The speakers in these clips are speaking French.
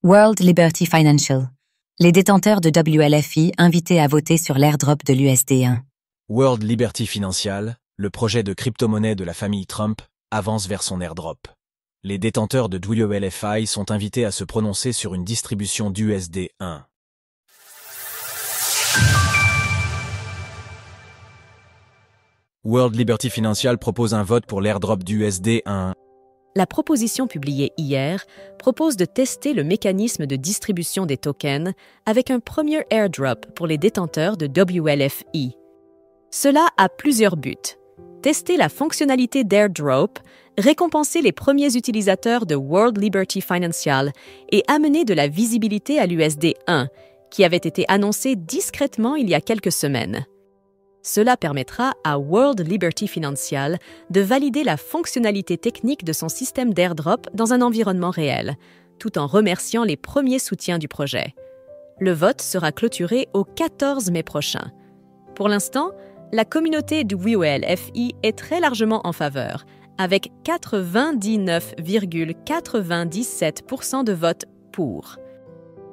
World Liberty Financial. Les détenteurs de WLFI invités à voter sur l'airdrop de l'USD1. World Liberty Financial, le projet de crypto-monnaie de la famille Trump, avance vers son airdrop. Les détenteurs de WLFI sont invités à se prononcer sur une distribution d'USD1. World Liberty Financial propose un vote pour l'airdrop d'USD1. La proposition publiée hier propose de tester le mécanisme de distribution des tokens avec un premier airdrop pour les détenteurs de WLFI. Cela a plusieurs buts. Tester la fonctionnalité d'airdrop, récompenser les premiers utilisateurs de World Liberty Financial et amener de la visibilité à l'USD1, qui avait été annoncé discrètement il y a quelques semaines. Cela permettra à World Liberty Financial de valider la fonctionnalité technique de son système d'airdrop dans un environnement réel, tout en remerciant les premiers soutiens du projet. Le vote sera clôturé au 14 mai prochain. Pour l'instant, la communauté du WLFI est très largement en faveur, avec 99,97% de votes pour.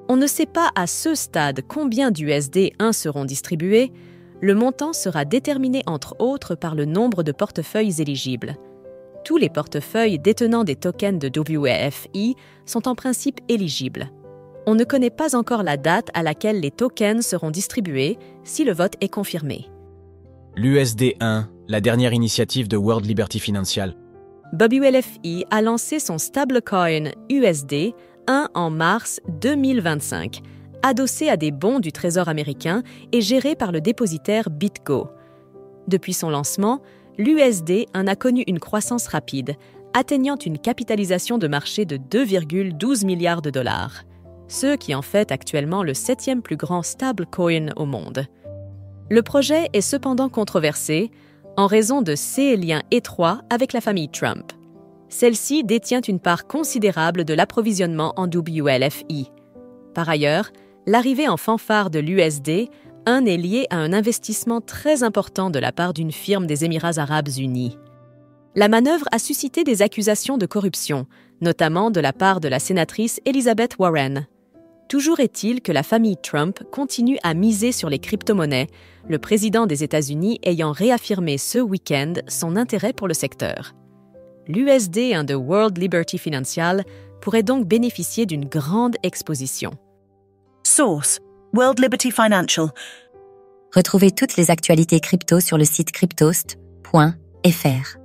On ne sait pas à ce stade combien d'USD1 seront distribués. Le montant sera déterminé entre autres par le nombre de portefeuilles éligibles. Tous les portefeuilles détenant des tokens de WLFI sont en principe éligibles. On ne connaît pas encore la date à laquelle les tokens seront distribués si le vote est confirmé. L'USD1, la dernière initiative de World Liberty Financial. WLFI a lancé son stablecoin USD 1 en mars 2025, adossé à des bons du Trésor américain et géré par le dépositaire BitGo. Depuis son lancement, l'USD a connu une croissance rapide, atteignant une capitalisation de marché de 2,12 milliards de dollars, ce qui en fait actuellement le 7e plus grand stablecoin au monde. Le projet est cependant controversé en raison de ses liens étroits avec la famille Trump. Celle-ci détient une part considérable de l'approvisionnement en WLFI. Par ailleurs, l'arrivée en fanfare de l'USD1 est liée à un investissement très important de la part d'une firme des Émirats arabes unis. La manœuvre a suscité des accusations de corruption, notamment de la part de la sénatrice Elizabeth Warren. Toujours est-il que la famille Trump continue à miser sur les crypto-monnaies, le président des États-Unis ayant réaffirmé ce week-end son intérêt pour le secteur. L'USD1 de World Liberty Financial pourrait donc bénéficier d'une grande exposition. Source: World Liberty Financial. Retrouvez toutes les actualités crypto sur le site cryptost.fr.